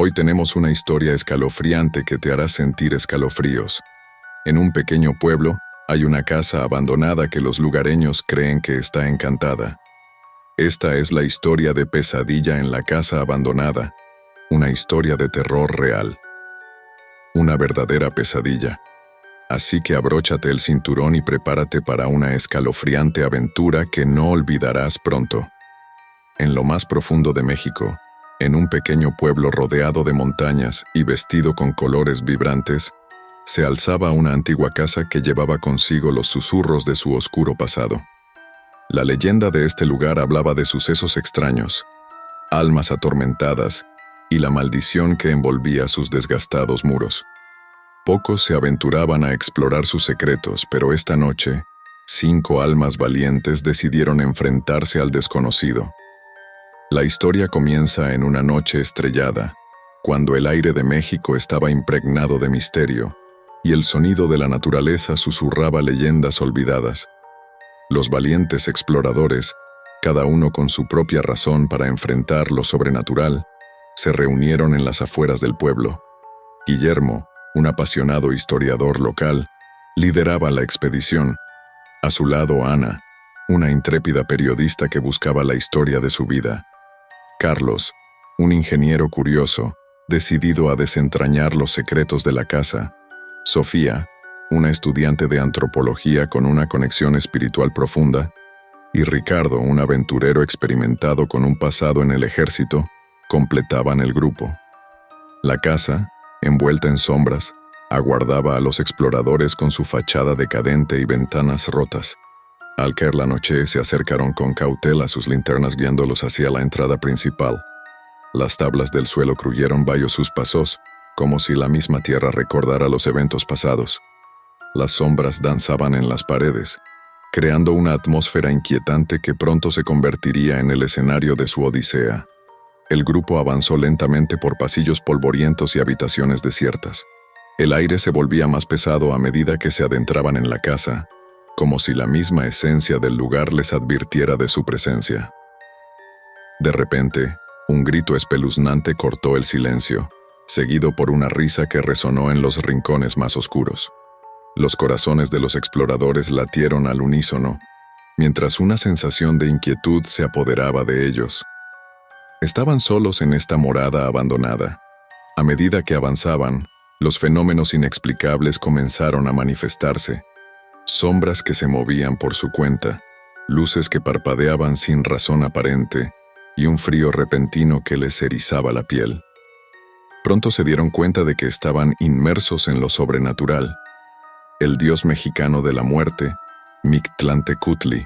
Hoy tenemos una historia escalofriante que te hará sentir escalofríos. En un pequeño pueblo, hay una casa abandonada que los lugareños creen que está encantada. Esta es la historia de Pesadilla en la casa abandonada, una historia de terror real. Una verdadera pesadilla. Así que abróchate el cinturón y prepárate para una escalofriante aventura que no olvidarás pronto. En lo más profundo de México, en un pequeño pueblo rodeado de montañas y vestido con colores vibrantes, se alzaba una antigua casa que llevaba consigo los susurros de su oscuro pasado. La leyenda de este lugar hablaba de sucesos extraños, almas atormentadas y la maldición que envolvía sus desgastados muros. Pocos se aventuraban a explorar sus secretos, pero esta noche, 5 almas valientes decidieron enfrentarse al desconocido. La historia comienza en una noche estrellada, cuando el aire de México estaba impregnado de misterio y el sonido de la naturaleza susurraba leyendas olvidadas. Los valientes exploradores, cada uno con su propia razón para enfrentar lo sobrenatural, se reunieron en las afueras del pueblo. Guillermo, un apasionado historiador local, lideraba la expedición. A su lado Ana, una intrépida periodista que buscaba la historia de su vida. Carlos, un ingeniero curioso, decidido a desentrañar los secretos de la casa. Sofía, una estudiante de antropología con una conexión espiritual profunda. Y Ricardo, un aventurero experimentado con un pasado en el ejército, completaban el grupo. La casa, envuelta en sombras, aguardaba a los exploradores con su fachada decadente y ventanas rotas. Al caer la noche, se acercaron con cautela a sus linternas guiándolos hacia la entrada principal. Las tablas del suelo crujeron bajo sus pasos, como si la misma tierra recordara los eventos pasados. Las sombras danzaban en las paredes, creando una atmósfera inquietante que pronto se convertiría en el escenario de su odisea. El grupo avanzó lentamente por pasillos polvorientos y habitaciones desiertas. El aire se volvía más pesado a medida que se adentraban en la casa, como si la misma esencia del lugar les advirtiera de su presencia. De repente, un grito espeluznante cortó el silencio, seguido por una risa que resonó en los rincones más oscuros. Los corazones de los exploradores latieron al unísono, mientras una sensación de inquietud se apoderaba de ellos. Estaban solos en esta morada abandonada. A medida que avanzaban, los fenómenos inexplicables comenzaron a manifestarse. Sombras que se movían por su cuenta, luces que parpadeaban sin razón aparente, y un frío repentino que les erizaba la piel. Pronto se dieron cuenta de que estaban inmersos en lo sobrenatural. El dios mexicano de la muerte, Mictlantecutli,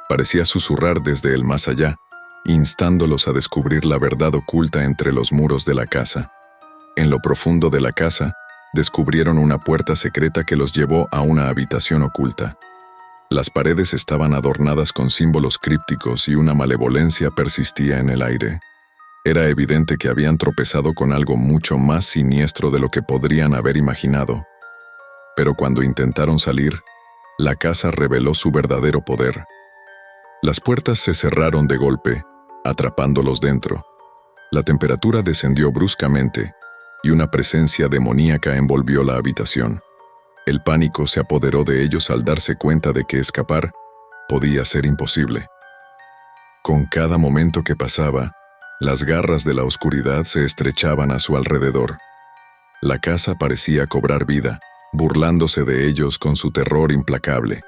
parecía susurrar desde el más allá, instándolos a descubrir la verdad oculta entre los muros de la casa. En lo profundo de la casa, descubrieron una puerta secreta que los llevó a una habitación oculta. Las paredes estaban adornadas con símbolos crípticos y una malevolencia persistía en el aire. Era evidente que habían tropezado con algo mucho más siniestro de lo que podrían haber imaginado. Pero cuando intentaron salir, la casa reveló su verdadero poder. Las puertas se cerraron de golpe, atrapándolos dentro. La temperatura descendió bruscamente, y una presencia demoníaca envolvió la habitación. El pánico se apoderó de ellos al darse cuenta de que escapar podía ser imposible. Con cada momento que pasaba, las garras de la oscuridad se estrechaban a su alrededor. La casa parecía cobrar vida, burlándose de ellos con su terror implacable.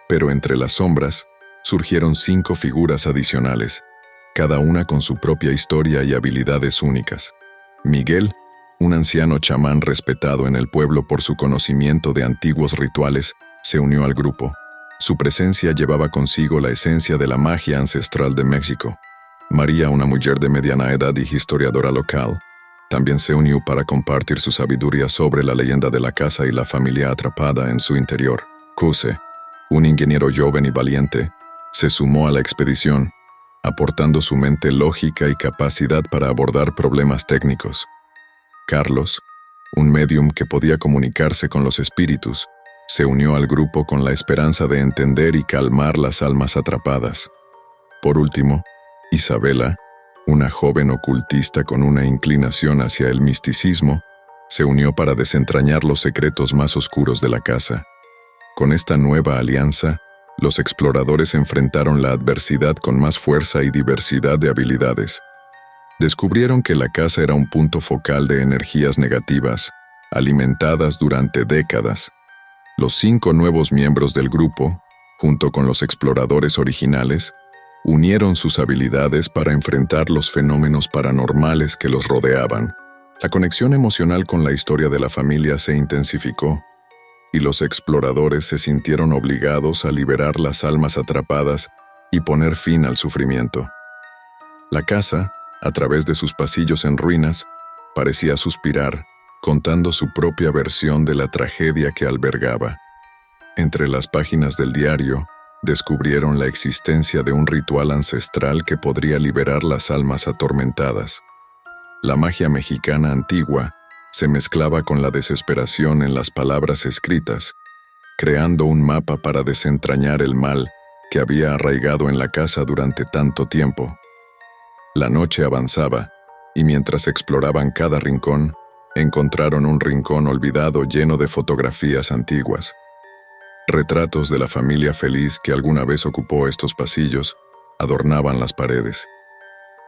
Pero entre las sombras, surgieron 5 figuras adicionales, cada una con su propia historia y habilidades únicas. Miguel, un anciano chamán respetado en el pueblo por su conocimiento de antiguos rituales, se unió al grupo. Su presencia llevaba consigo la esencia de la magia ancestral de México. María, una mujer de mediana edad y historiadora local, también se unió para compartir su sabiduría sobre la leyenda de la casa y la familia atrapada en su interior. Cuse, un ingeniero joven y valiente, se sumó a la expedición, aportando su mente lógica y capacidad para abordar problemas técnicos. Carlos, un médium que podía comunicarse con los espíritus, se unió al grupo con la esperanza de entender y calmar las almas atrapadas. Por último, Isabela, Una joven ocultista con una inclinación hacia el misticismo se unió para desentrañar los secretos más oscuros de la casa. Con esta nueva alianza, los exploradores enfrentaron la adversidad con más fuerza y diversidad de habilidades. Descubrieron que la casa era un punto focal de energías negativas, alimentadas durante décadas. Los 5 nuevos miembros del grupo, junto con los exploradores originales, unieron sus habilidades para enfrentar los fenómenos paranormales que los rodeaban. La conexión emocional con la historia de la familia se intensificó, y los exploradores se sintieron obligados a liberar las almas atrapadas y poner fin al sufrimiento. La casa, a través de sus pasillos en ruinas, parecía suspirar, contando su propia versión de la tragedia que albergaba. Entre las páginas del diario, descubrieron la existencia de un ritual ancestral que podría liberar las almas atormentadas. La magia mexicana antigua se mezclaba con la desesperación en las palabras escritas, creando un mapa para desentrañar el mal que había arraigado en la casa durante tanto tiempo. La noche avanzaba, y mientras exploraban cada rincón, encontraron un rincón olvidado lleno de fotografías antiguas. Retratos de la familia feliz que alguna vez ocupó estos pasillos adornaban las paredes.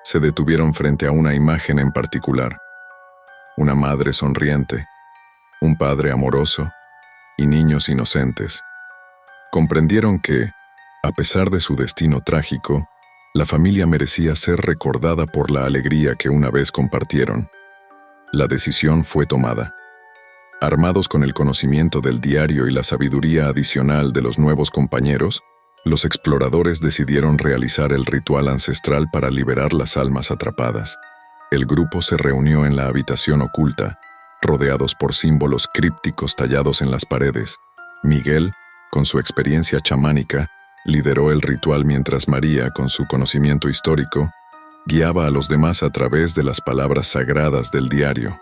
Se detuvieron frente a una imagen en particular. Una madre sonriente, un padre amoroso y niños inocentes. Comprendieron que, a pesar de su destino trágico, la familia merecía ser recordada por la alegría que una vez compartieron. La decisión fue tomada. Armados con el conocimiento del diario y la sabiduría adicional de los nuevos compañeros, los exploradores decidieron realizar el ritual ancestral para liberar las almas atrapadas. El grupo se reunió en la habitación oculta, rodeados por símbolos crípticos tallados en las paredes. Miguel, con su experiencia chamánica, lideró el ritual mientras María, con su conocimiento histórico, guiaba a los demás a través de las palabras sagradas del diario.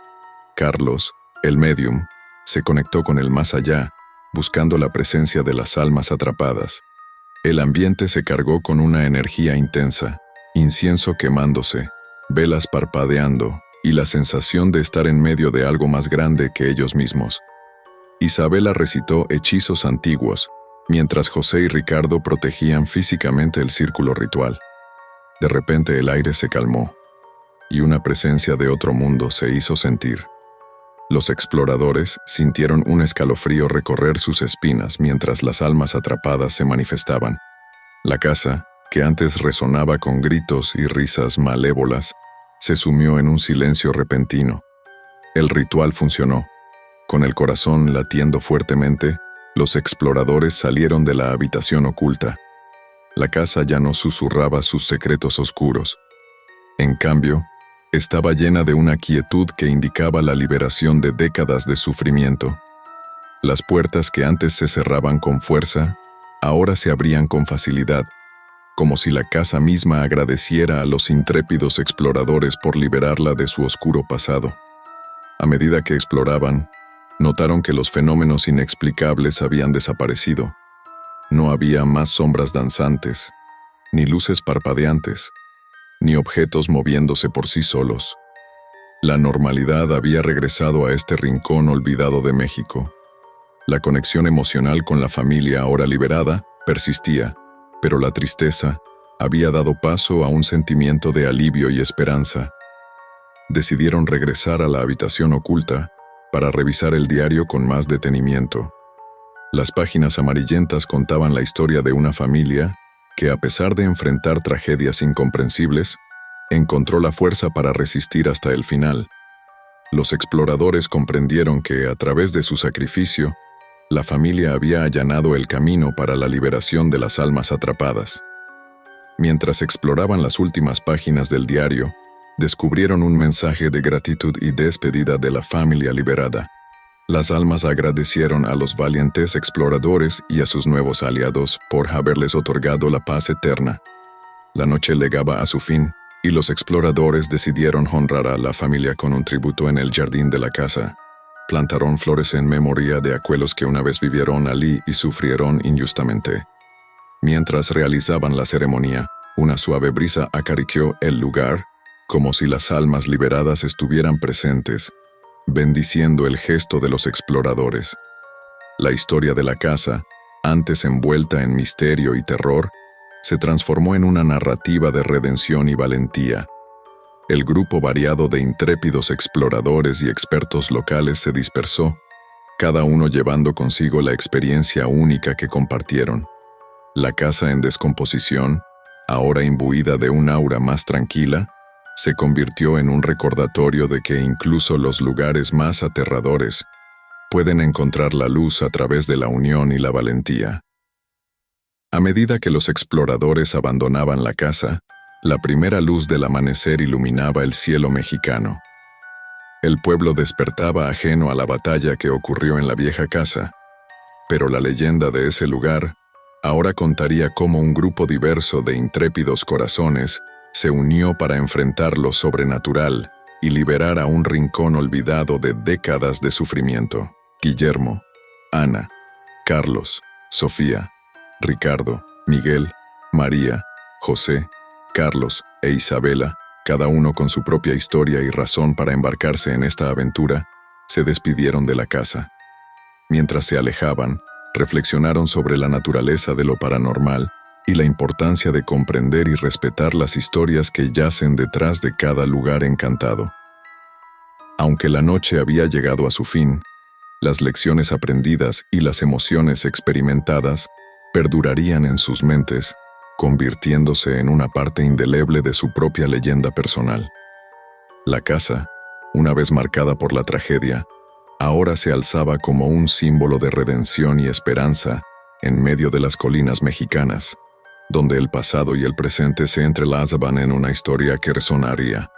Carlos, el médium, se conectó con el más allá, buscando la presencia de las almas atrapadas. El ambiente se cargó con una energía intensa, incienso quemándose, velas parpadeando y la sensación de estar en medio de algo más grande que ellos mismos. Isabela recitó hechizos antiguos, mientras José y Ricardo protegían físicamente el círculo ritual. De repente el aire se calmó, y una presencia de otro mundo se hizo sentir. Los exploradores sintieron un escalofrío recorrer sus espinas mientras las almas atrapadas se manifestaban. La casa, que antes resonaba con gritos y risas malévolas, se sumió en un silencio repentino. El ritual funcionó. Con el corazón latiendo fuertemente, los exploradores salieron de la habitación oculta. La casa ya no susurraba sus secretos oscuros. En cambio, estaba llena de una quietud que indicaba la liberación de décadas de sufrimiento. Las puertas que antes se cerraban con fuerza, ahora se abrían con facilidad, como si la casa misma agradeciera a los intrépidos exploradores por liberarla de su oscuro pasado. A medida que exploraban, notaron que los fenómenos inexplicables habían desaparecido. No había más sombras danzantes, ni luces parpadeantes, ni objetos moviéndose por sí solos. La normalidad había regresado a este rincón olvidado de México. La conexión emocional con la familia ahora liberada persistía, pero la tristeza había dado paso a un sentimiento de alivio y esperanza. Decidieron regresar a la habitación oculta para revisar el diario con más detenimiento. Las páginas amarillentas contaban la historia de una familia que, a pesar de enfrentar tragedias incomprensibles, encontró la fuerza para resistir hasta el final. Los exploradores comprendieron que, a través de su sacrificio, la familia había allanado el camino para la liberación de las almas atrapadas. Mientras exploraban las últimas páginas del diario, descubrieron un mensaje de gratitud y despedida de la familia liberada. Las almas agradecieron a los valientes exploradores y a sus nuevos aliados por haberles otorgado la paz eterna. La noche llegaba a su fin, y los exploradores decidieron honrar a la familia con un tributo en el jardín de la casa. Plantaron flores en memoria de aquellos que una vez vivieron allí y sufrieron injustamente. Mientras realizaban la ceremonia, una suave brisa acarició el lugar, como si las almas liberadas estuvieran presentes, bendiciendo el gesto de los exploradores. La historia de la casa, antes envuelta en misterio y terror, se transformó en una narrativa de redención y valentía. El grupo variado de intrépidos exploradores y expertos locales se dispersó, cada uno llevando consigo la experiencia única que compartieron. La casa en descomposición, ahora imbuida de un aura más tranquila, se convirtió en un recordatorio de que incluso los lugares más aterradores pueden encontrar la luz a través de la unión y la valentía. A medida que los exploradores abandonaban la casa, la primera luz del amanecer iluminaba el cielo mexicano. El pueblo despertaba ajeno a la batalla que ocurrió en la vieja casa, pero la leyenda de ese lugar ahora contaría cómo un grupo diverso de intrépidos corazones se unió para enfrentar lo sobrenatural y liberar a un rincón olvidado de décadas de sufrimiento. Guillermo, Ana, Carlos, Sofía, Ricardo, Miguel, María, José, Carlos e Isabela, cada uno con su propia historia y razón para embarcarse en esta aventura, se despidieron de la casa. Mientras se alejaban, reflexionaron sobre la naturaleza de lo paranormal y la importancia de comprender y respetar las historias que yacen detrás de cada lugar encantado. Aunque la noche había llegado a su fin, las lecciones aprendidas y las emociones experimentadas perdurarían en sus mentes, convirtiéndose en una parte indeleble de su propia leyenda personal. La casa, una vez marcada por la tragedia, ahora se alzaba como un símbolo de redención y esperanza en medio de las colinas mexicanas, donde el pasado y el presente se entrelazaban en una historia que resonaría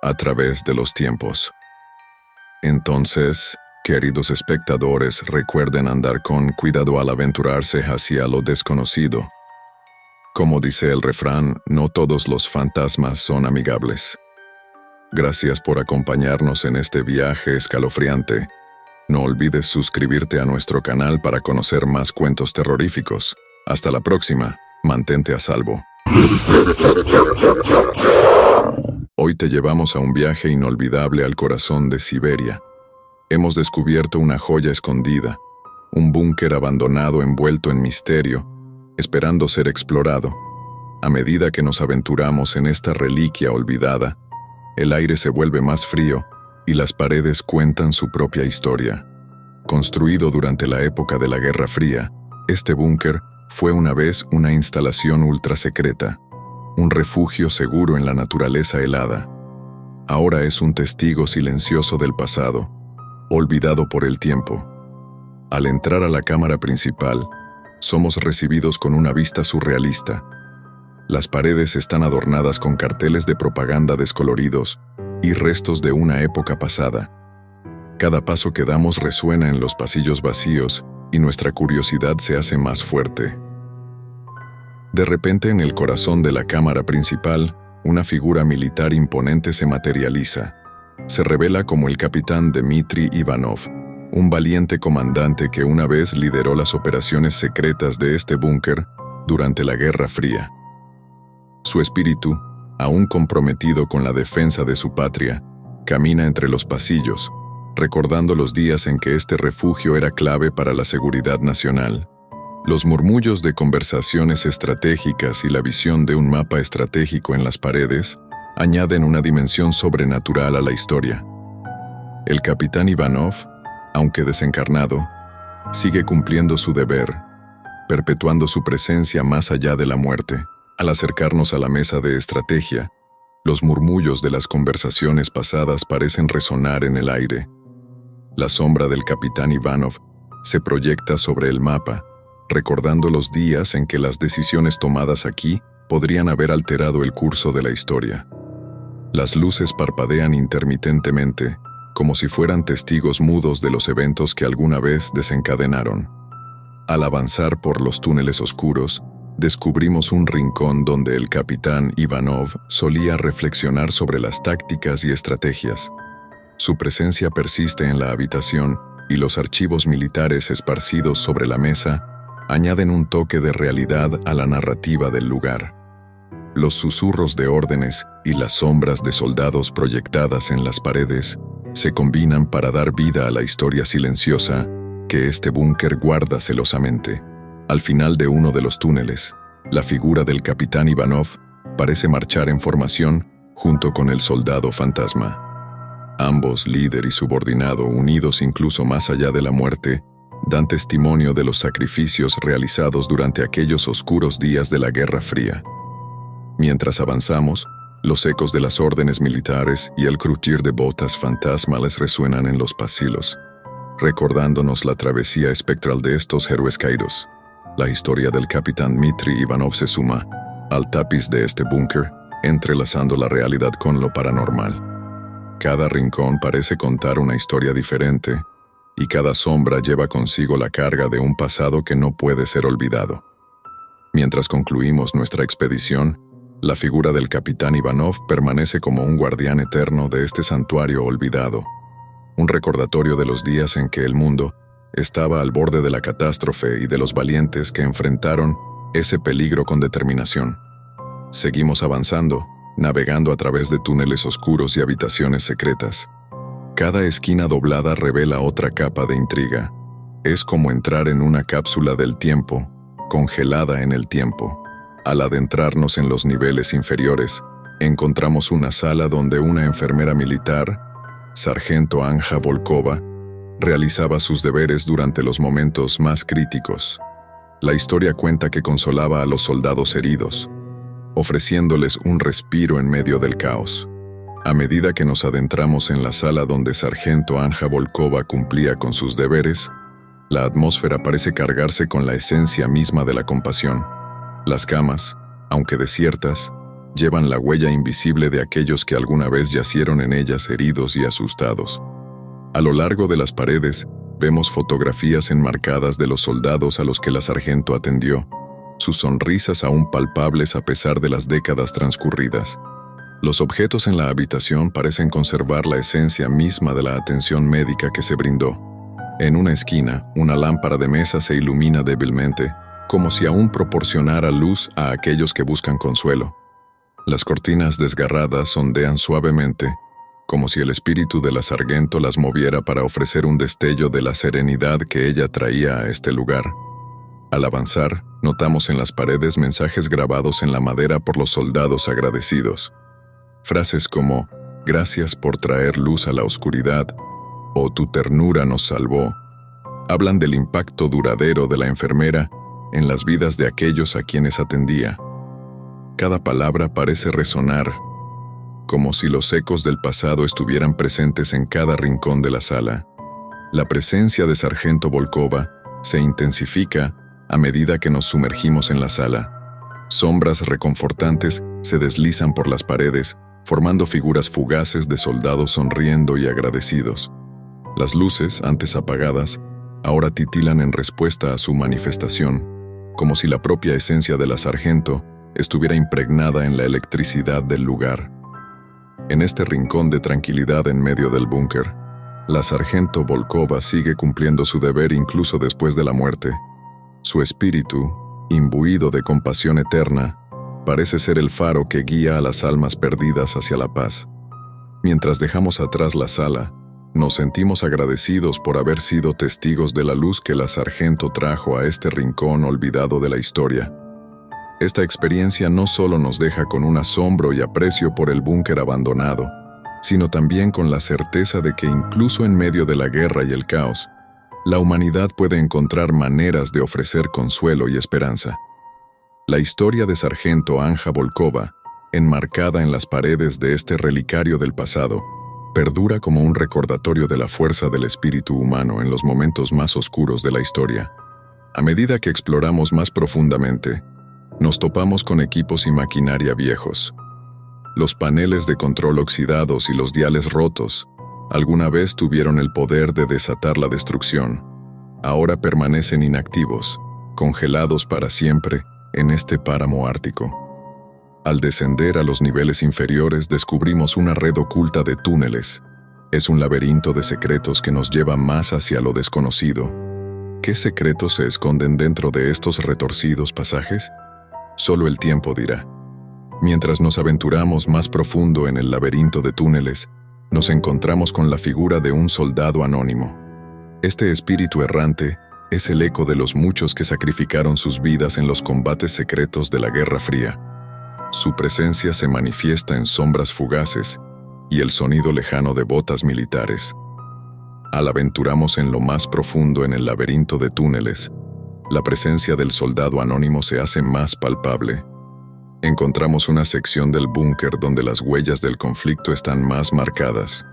a través de los tiempos. Entonces, queridos espectadores, recuerden andar con cuidado al aventurarse hacia lo desconocido. Como dice el refrán, no todos los fantasmas son amigables. Gracias por acompañarnos en este viaje escalofriante. No olvides suscribirte a nuestro canal para conocer más cuentos terroríficos. Hasta la próxima, mantente a salvo. Hoy te llevamos a un viaje inolvidable al corazón de Siberia. Hemos descubierto una joya escondida, un búnker abandonado envuelto en misterio, esperando ser explorado. A medida que nos aventuramos en esta reliquia olvidada, el aire se vuelve más frío y las paredes cuentan su propia historia. Construido durante la época de la Guerra Fría, este búnker fue una vez una instalación ultrasecreta, un refugio seguro en la naturaleza helada. Ahora es un testigo silencioso del pasado, olvidado por el tiempo. Al entrar a la cámara principal, somos recibidos con una vista surrealista. Las paredes están adornadas con carteles de propaganda descoloridos y restos de una época pasada. Cada paso que damos resuena en los pasillos vacíos y nuestra curiosidad se hace más fuerte. De repente, en el corazón de la cámara principal, una figura militar imponente se materializa. Se revela como el capitán Dmitry Ivanov, un valiente comandante que una vez lideró las operaciones secretas de este búnker durante la Guerra Fría. Su espíritu, aún comprometido con la defensa de su patria, camina entre los pasillos, recordando los días en que este refugio era clave para la seguridad nacional. Los murmullos de conversaciones estratégicas y la visión de un mapa estratégico en las paredes añaden una dimensión sobrenatural a la historia. El capitán Ivanov, aunque desencarnado, sigue cumpliendo su deber, perpetuando su presencia más allá de la muerte. Al acercarnos a la mesa de estrategia, los murmullos de las conversaciones pasadas parecen resonar en el aire. La sombra del capitán Ivanov se proyecta sobre el mapa, recordando los días en que las decisiones tomadas aquí podrían haber alterado el curso de la historia. Las luces parpadean intermitentemente, como si fueran testigos mudos de los eventos que alguna vez desencadenaron. Al avanzar por los túneles oscuros, descubrimos un rincón donde el capitán Ivanov solía reflexionar sobre las tácticas y estrategias. Su presencia persiste en la habitación y los archivos militares esparcidos sobre la mesa añaden un toque de realidad a la narrativa del lugar. Los susurros de órdenes y las sombras de soldados proyectadas en las paredes se combinan para dar vida a la historia silenciosa que este búnker guarda celosamente. Al final de uno de los túneles, la figura del capitán Ivanov parece marchar en formación junto con el soldado fantasma. Ambos, líder y subordinado, unidos incluso más allá de la muerte, dan testimonio de los sacrificios realizados durante aquellos oscuros días de la Guerra Fría. Mientras avanzamos, los ecos de las órdenes militares y el crujir de botas fantasmales resuenan en los pasillos, recordándonos la travesía espectral de estos héroes caídos. La historia del capitán Dmitry Ivanov se suma al tapiz de este búnker, entrelazando la realidad con lo paranormal. Cada rincón parece contar una historia diferente, y cada sombra lleva consigo la carga de un pasado que no puede ser olvidado. Mientras concluimos nuestra expedición, la figura del capitán Ivanov permanece como un guardián eterno de este santuario olvidado, un recordatorio de los días en que el mundo estaba al borde de la catástrofe y de los valientes que enfrentaron ese peligro con determinación. Seguimos avanzando, navegando a través de túneles oscuros y habitaciones secretas. Cada esquina doblada revela otra capa de intriga. Es como entrar en una cápsula del tiempo, congelada en el tiempo. Al adentrarnos en los niveles inferiores, encontramos una sala donde una enfermera militar, sargento Anja Volkova, realizaba sus deberes durante los momentos más críticos. La historia cuenta que consolaba a los soldados heridos, ofreciéndoles un respiro en medio del caos. A medida que nos adentramos en la sala donde sargento Anja Volkova cumplía con sus deberes, la atmósfera parece cargarse con la esencia misma de la compasión. Las camas, aunque desiertas, llevan la huella invisible de aquellos que alguna vez yacieron en ellas heridos y asustados. A lo largo de las paredes, vemos fotografías enmarcadas de los soldados a los que la sargento atendió, sus sonrisas aún palpables a pesar de las décadas transcurridas. Los objetos en la habitación parecen conservar la esencia misma de la atención médica que se brindó. En una esquina, una lámpara de mesa se ilumina débilmente, como si aún proporcionara luz a aquellos que buscan consuelo. Las cortinas desgarradas ondean suavemente, como si el espíritu de la sargento las moviera para ofrecer un destello de la serenidad que ella traía a este lugar. Al avanzar, notamos en las paredes mensajes grabados en la madera por los soldados agradecidos. Frases como «Gracias por traer luz a la oscuridad» o «Tu ternura nos salvó» hablan del impacto duradero de la enfermera en las vidas de aquellos a quienes atendía. Cada palabra parece resonar, como si los ecos del pasado estuvieran presentes en cada rincón de la sala. La presencia de sargento Volkova se intensifica a medida que nos sumergimos en la sala. Sombras reconfortantes se deslizan por las paredes, formando figuras fugaces de soldados sonriendo y agradecidos. Las luces, antes apagadas, ahora titilan en respuesta a su manifestación, como si la propia esencia de la sargento estuviera impregnada en la electricidad del lugar. En este rincón de tranquilidad en medio del búnker, la sargento Volkova sigue cumpliendo su deber incluso después de la muerte. Su espíritu, imbuido de compasión eterna, parece ser el faro que guía a las almas perdidas hacia la paz. Mientras dejamos atrás la sala, nos sentimos agradecidos por haber sido testigos de la luz que la sargento trajo a este rincón olvidado de la historia. Esta experiencia no solo nos deja con un asombro y aprecio por el búnker abandonado, sino también con la certeza de que incluso en medio de la guerra y el caos, la humanidad puede encontrar maneras de ofrecer consuelo y esperanza. La historia de sargento Anja Volkova, enmarcada en las paredes de este relicario del pasado, perdura como un recordatorio de la fuerza del espíritu humano en los momentos más oscuros de la historia. A medida que exploramos más profundamente, nos topamos con equipos y maquinaria viejos. Los paneles de control oxidados y los diales rotos alguna vez tuvieron el poder de desatar la destrucción. Ahora permanecen inactivos, congelados para siempre en este páramo ártico. Al descender a los niveles inferiores descubrimos una red oculta de túneles. Es un laberinto de secretos que nos lleva más hacia lo desconocido. ¿Qué secretos se esconden dentro de estos retorcidos pasajes? Solo el tiempo dirá. Mientras nos aventuramos más profundo en el laberinto de túneles, nos encontramos con la figura de un soldado anónimo. Este espíritu errante es el eco de los muchos que sacrificaron sus vidas en los combates secretos de la Guerra Fría. Su presencia se manifiesta en sombras fugaces y el sonido lejano de botas militares. Al aventurarnos en lo más profundo en el laberinto de túneles, la presencia del soldado anónimo se hace más palpable. Encontramos una sección del búnker donde las huellas del conflicto están más marcadas,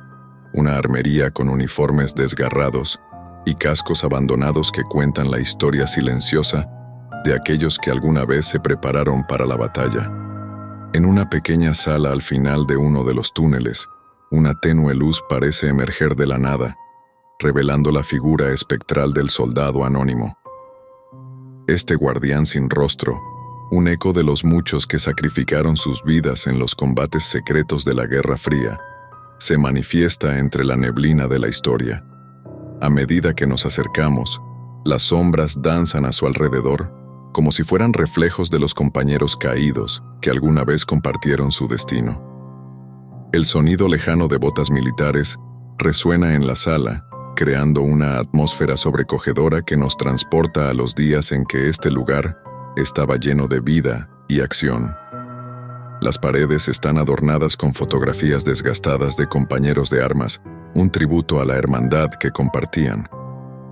una armería con uniformes desgarrados y cascos abandonados que cuentan la historia silenciosa de aquellos que alguna vez se prepararon para la batalla. En una pequeña sala al final de uno de los túneles, una tenue luz parece emerger de la nada, revelando la figura espectral del soldado anónimo. Este guardián sin rostro, un eco de los muchos que sacrificaron sus vidas en los combates secretos de la Guerra Fría, se manifiesta entre la neblina de la historia. A medida que nos acercamos, las sombras danzan a su alrededor, como si fueran reflejos de los compañeros caídos que alguna vez compartieron su destino. El sonido lejano de botas militares resuena en la sala, creando una atmósfera sobrecogedora que nos transporta a los días en que este lugar estaba lleno de vida y acción. Las paredes están adornadas con fotografías desgastadas de compañeros de armas, un tributo a la hermandad que compartían.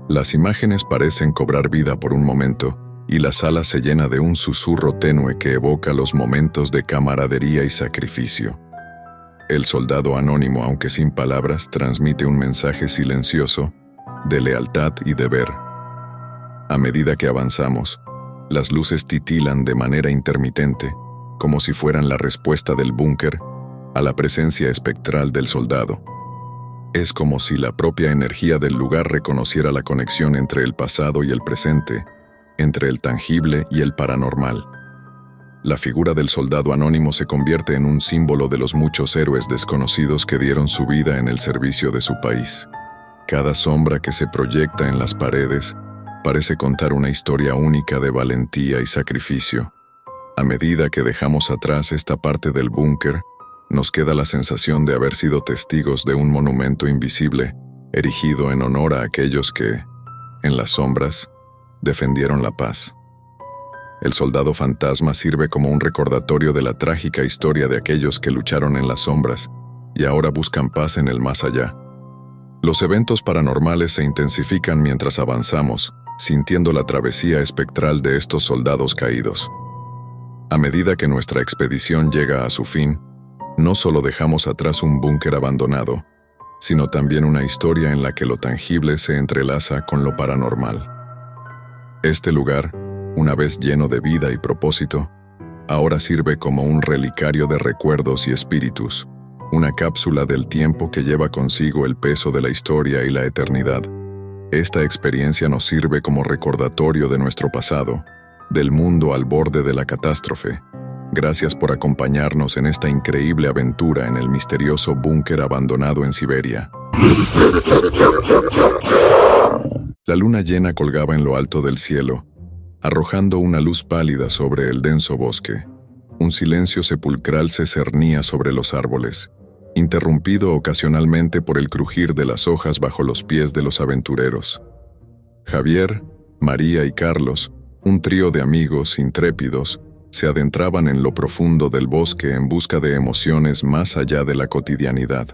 Las imágenes parecen cobrar vida por un momento, y la sala se llena de un susurro tenue que evoca los momentos de camaradería y sacrificio. El soldado anónimo, aunque sin palabras, transmite un mensaje silencioso de lealtad y deber. A medida que avanzamos, las luces titilan de manera intermitente, como si fueran la respuesta del búnker a la presencia espectral del soldado. Es como si la propia energía del lugar reconociera la conexión entre el pasado y el presente, entre el tangible y el paranormal. La figura del soldado anónimo se convierte en un símbolo de los muchos héroes desconocidos que dieron su vida en el servicio de su país. Cada sombra que se proyecta en las paredes parece contar una historia única de valentía y sacrificio. A medida que dejamos atrás esta parte del búnker, nos queda la sensación de haber sido testigos de un monumento invisible, erigido en honor a aquellos que, en las sombras, defendieron la paz. El soldado fantasma sirve como un recordatorio de la trágica historia de aquellos que lucharon en las sombras y ahora buscan paz en el más allá. Los eventos paranormales se intensifican mientras avanzamos, sintiendo la travesía espectral de estos soldados caídos. A medida que nuestra expedición llega a su fin, no solo dejamos atrás un búnker abandonado, sino también una historia en la que lo tangible se entrelaza con lo paranormal. Este lugar, una vez lleno de vida y propósito, ahora sirve como un relicario de recuerdos y espíritus, una cápsula del tiempo que lleva consigo el peso de la historia y la eternidad. Esta experiencia nos sirve como recordatorio de nuestro pasado, del mundo al borde de la catástrofe. Gracias por acompañarnos en esta increíble aventura en el misterioso búnker abandonado en Siberia. La luna llena colgaba en lo alto del cielo, arrojando una luz pálida sobre el denso bosque. Un silencio sepulcral se cernía sobre los árboles, interrumpido ocasionalmente por el crujir de las hojas bajo los pies de los aventureros. Javier, María y Carlos, un trío de amigos intrépidos, se adentraban en lo profundo del bosque en busca de emociones más allá de la cotidianidad.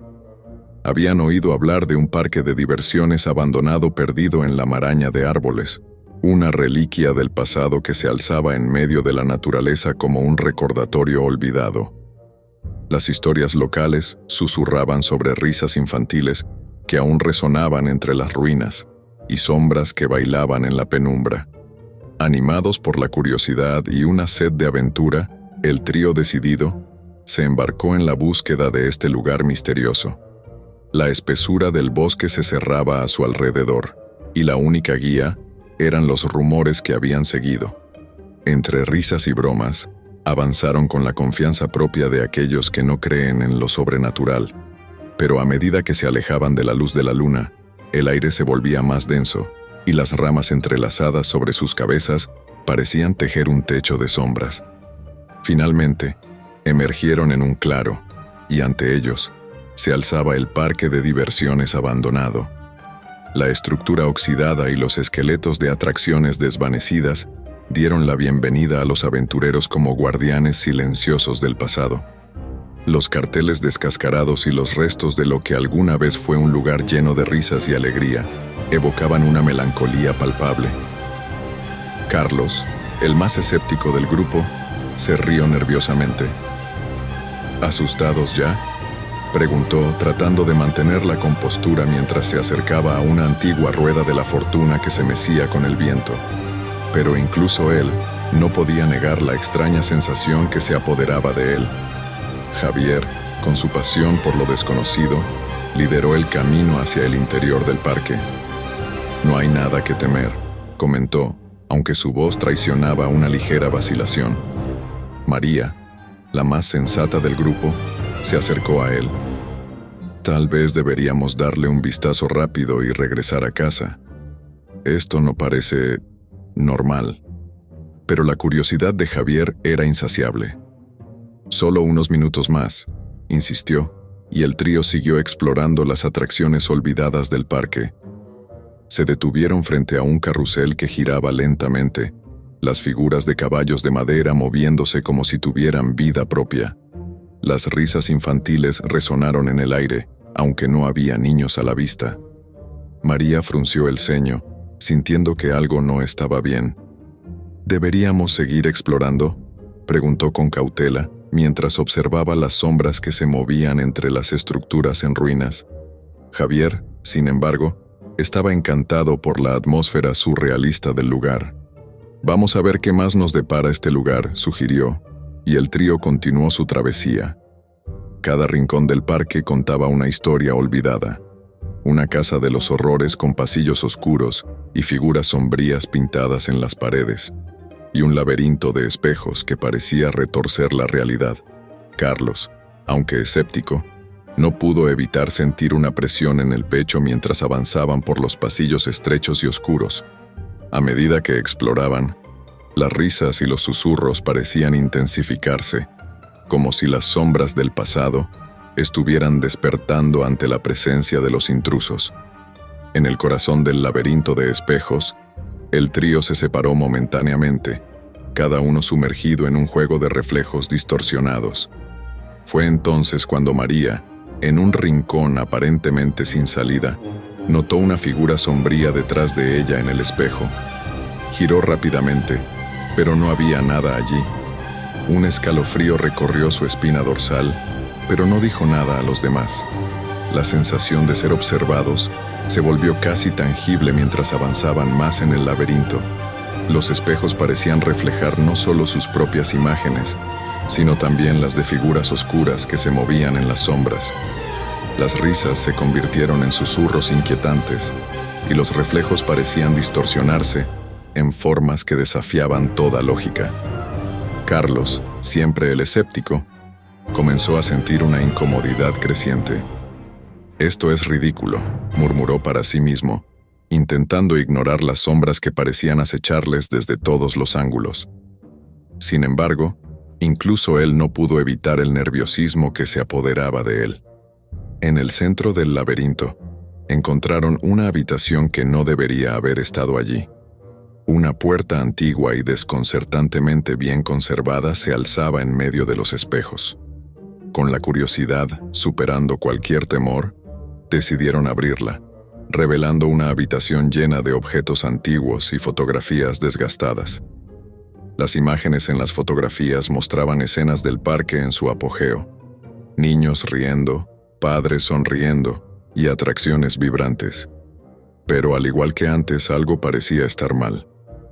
Habían oído hablar de un parque de diversiones abandonado perdido en la maraña de árboles, una reliquia del pasado que se alzaba en medio de la naturaleza como un recordatorio olvidado. Las historias locales susurraban sobre risas infantiles que aún resonaban entre las ruinas y sombras que bailaban en la penumbra. Animados por la curiosidad y una sed de aventura, el trío decidido se embarcó en la búsqueda de este lugar misterioso. La espesura del bosque se cerraba a su alrededor, y la única guía eran los rumores que habían seguido. Entre risas y bromas, avanzaron con la confianza propia de aquellos que no creen en lo sobrenatural. Pero a medida que se alejaban de la luz de la luna, el aire se volvía más denso, y las ramas entrelazadas sobre sus cabezas parecían tejer un techo de sombras. Finalmente, Emergieron en un claro, y ante ellos se alzaba el parque de diversiones abandonado. La estructura oxidada y los esqueletos de atracciones desvanecidas dieron la bienvenida a los aventureros como guardianes silenciosos del pasado. Los carteles descascarados y los restos de lo que alguna vez fue un lugar lleno de risas y alegría evocaban una melancolía palpable. Carlos, el más escéptico del grupo, se rió nerviosamente. ¿Asustados ya?, preguntó, tratando de mantener la compostura mientras se acercaba a una antigua rueda de la fortuna que se mecía con el viento. Pero incluso él no podía negar la extraña sensación que se apoderaba de él. Javier, con su pasión por lo desconocido, lideró el camino hacia el interior del parque. «No hay nada que temer», comentó, aunque su voz traicionaba una ligera vacilación. María, la más sensata del grupo, se acercó a él. «Tal vez deberíamos darle un vistazo rápido y regresar a casa. Esto no parece normal». Pero la curiosidad de Javier era insaciable. «Solo unos minutos más», insistió, y el trío siguió explorando las atracciones olvidadas del parque. Se detuvieron frente a un carrusel que giraba lentamente, las figuras de caballos de madera moviéndose como si tuvieran vida propia. Las risas infantiles resonaron en el aire, aunque no había niños a la vista. María frunció el ceño, sintiendo que algo no estaba bien. «¿Deberíamos seguir explorando?», preguntó con cautela, mientras observaba las sombras que se movían entre las estructuras en ruinas. Javier, sin embargo, estaba encantado por la atmósfera surrealista del lugar. «Vamos a ver qué más nos depara este lugar», sugirió, y el trío continuó su travesía. Cada rincón del parque contaba una historia olvidada. Una casa de los horrores con pasillos oscuros y figuras sombrías pintadas en las paredes, y un laberinto de espejos que parecía retorcer la realidad. Carlos, aunque escéptico, no pudo evitar sentir una presión en el pecho mientras avanzaban por los pasillos estrechos y oscuros. A medida que exploraban, las risas y los susurros parecían intensificarse, como si las sombras del pasado estuvieran despertando ante la presencia de los intrusos. En el corazón del laberinto de espejos, el trío se separó momentáneamente, cada uno sumergido en un juego de reflejos distorsionados. Fue entonces cuando María, en un rincón aparentemente sin salida, notó una figura sombría detrás de ella en el espejo. Giró rápidamente, pero no había nada allí. Un escalofrío recorrió su espina dorsal, pero no dijo nada a los demás. La sensación de ser observados se volvió casi tangible mientras avanzaban más en el laberinto. Los espejos parecían reflejar no solo sus propias imágenes, sino también las de figuras oscuras que se movían en las sombras. Las risas se convirtieron en susurros inquietantes, y los reflejos parecían distorsionarse en formas que desafiaban toda lógica. Carlos, siempre el escéptico, comenzó a sentir una incomodidad creciente. «Esto es ridículo», murmuró para sí mismo, intentando ignorar las sombras que parecían acecharles desde todos los ángulos. Sin embargo, incluso él no pudo evitar el nerviosismo que se apoderaba de él. En el centro del laberinto, encontraron una habitación que no debería haber estado allí. Una puerta antigua y desconcertantemente bien conservada se alzaba en medio de los espejos. Con la curiosidad, superando cualquier temor, decidieron abrirla, revelando una habitación llena de objetos antiguos y fotografías desgastadas. Las imágenes en las fotografías mostraban escenas del parque en su apogeo: niños riendo, padres sonriendo y atracciones vibrantes. Pero al igual que antes, algo parecía estar mal.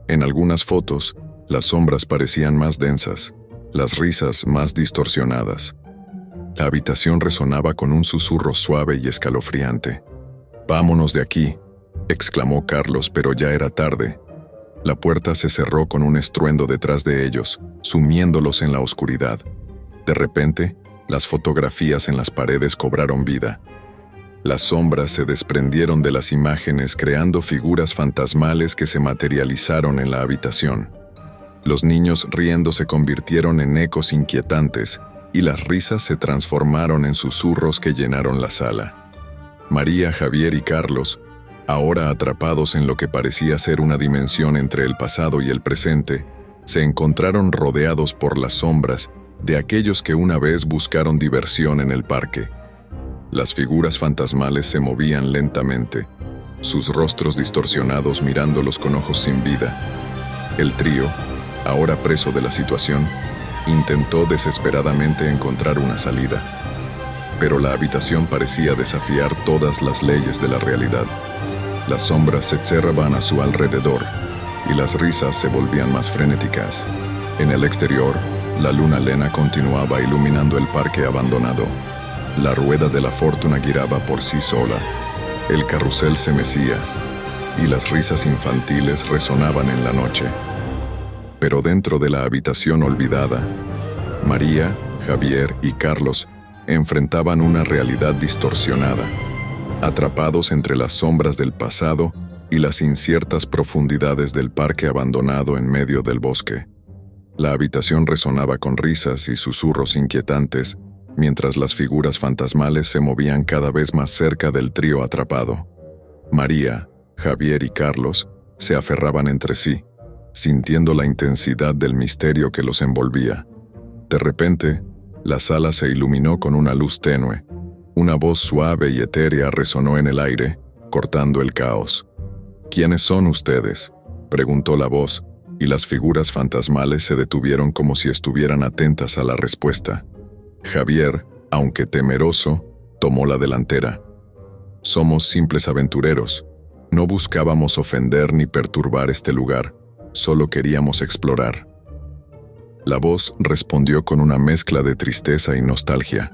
En algunas fotos, las sombras parecían más densas, las risas más distorsionadas. La habitación resonaba con un susurro suave y escalofriante. «Vámonos de aquí», exclamó Carlos, pero ya era tarde. La puerta se cerró con un estruendo detrás de ellos, sumiéndolos en la oscuridad. De repente, las fotografías en las paredes cobraron vida. Las sombras se desprendieron de las imágenes, creando figuras fantasmales que se materializaron en la habitación. Los niños riendo se convirtieron en ecos inquietantes, y las risas se transformaron en susurros que llenaron la sala. María, Javier y Carlos, ahora atrapados en lo que parecía ser una dimensión entre el pasado y el presente, se encontraron rodeados por las sombras de aquellos que una vez buscaron diversión en el parque. Las figuras fantasmales se movían lentamente, sus rostros distorsionados mirándolos con ojos sin vida. El trío, ahora preso de la situación, intentó desesperadamente encontrar una salida. Pero la habitación parecía desafiar todas las leyes de la realidad. Las sombras se cerraban a su alrededor y las risas se volvían más frenéticas. En el exterior, la luna llena continuaba iluminando el parque abandonado. La rueda de la fortuna giraba por sí sola. El carrusel se mecía y las risas infantiles resonaban en la noche. Pero dentro de la habitación olvidada, María, Javier y Carlos enfrentaban una realidad distorsionada, atrapados entre las sombras del pasado y las inciertas profundidades del parque abandonado en medio del bosque. La habitación resonaba con risas y susurros inquietantes, mientras las figuras fantasmales se movían cada vez más cerca del trío atrapado. María, Javier y Carlos se aferraban entre sí, sintiendo la intensidad del misterio que los envolvía. De repente, la sala se iluminó con una luz tenue. Una voz suave y etérea resonó en el aire, cortando el caos. «¿Quiénes son ustedes?», preguntó la voz, y las figuras fantasmales se detuvieron como si estuvieran atentas a la respuesta. Javier, aunque temeroso, tomó la delantera. «Somos simples aventureros. No buscábamos ofender ni perturbar este lugar, solo queríamos explorar». La voz respondió con una mezcla de tristeza y nostalgia.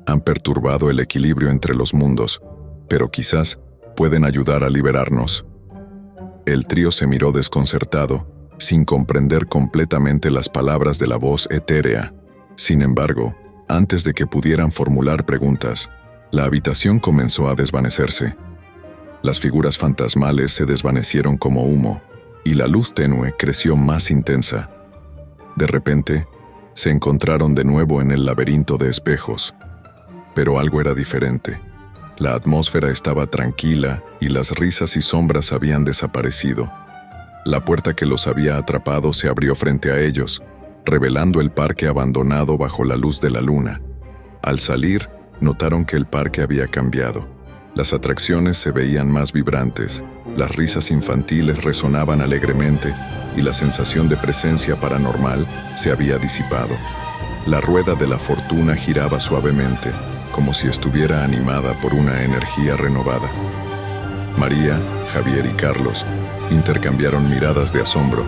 «Han perturbado el equilibrio entre los mundos, pero quizás pueden ayudar a liberarnos». El trío se miró desconcertado, sin comprender completamente las palabras de la voz etérea. Sin embargo, antes de que pudieran formular preguntas, la habitación comenzó a desvanecerse. Las figuras fantasmales se desvanecieron como humo, y la luz tenue creció más intensa. De repente, se encontraron de nuevo en el laberinto de espejos. Pero algo era diferente. La atmósfera estaba tranquila y las risas y sombras habían desaparecido. La puerta que los había atrapado se abrió frente a ellos, revelando el parque abandonado bajo la luz de la luna. Al salir, notaron que el parque había cambiado. Las atracciones se veían más vibrantes, las risas infantiles resonaban alegremente y la sensación de presencia paranormal se había disipado. La rueda de la fortuna giraba suavemente, como si estuviera animada por una energía renovada. María, Javier y Carlos intercambiaron miradas de asombro.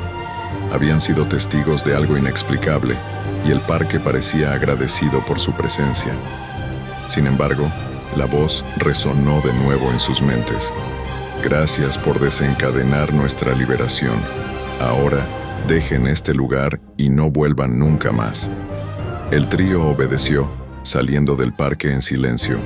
Habían sido testigos de algo inexplicable y el parque parecía agradecido por su presencia. Sin embargo, la voz resonó de nuevo en sus mentes. «Gracias por desencadenar nuestra liberación. Ahora, dejen este lugar y no vuelvan nunca más». El trío obedeció, saliendo del parque en silencio.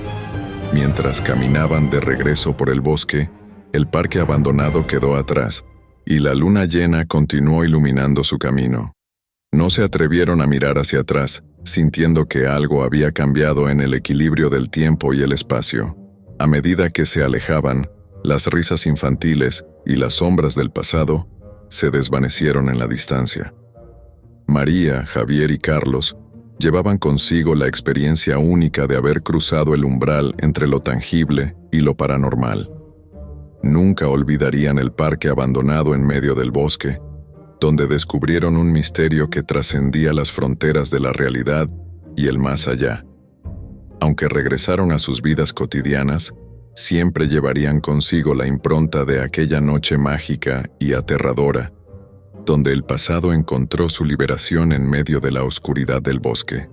Mientras caminaban de regreso por el bosque, el parque abandonado quedó atrás, y la luna llena continuó iluminando su camino. No se atrevieron a mirar hacia atrás, sintiendo que algo había cambiado en el equilibrio del tiempo y el espacio. A medida que se alejaban, las risas infantiles y las sombras del pasado se desvanecieron en la distancia. María, Javier y Carlos llevaban consigo la experiencia única de haber cruzado el umbral entre lo tangible y lo paranormal. Nunca olvidarían el parque abandonado en medio del bosque, donde descubrieron un misterio que trascendía las fronteras de la realidad y el más allá. Aunque regresaron a sus vidas cotidianas, siempre llevarían consigo la impronta de aquella noche mágica y aterradora, donde el pasado encontró su liberación en medio de la oscuridad del bosque.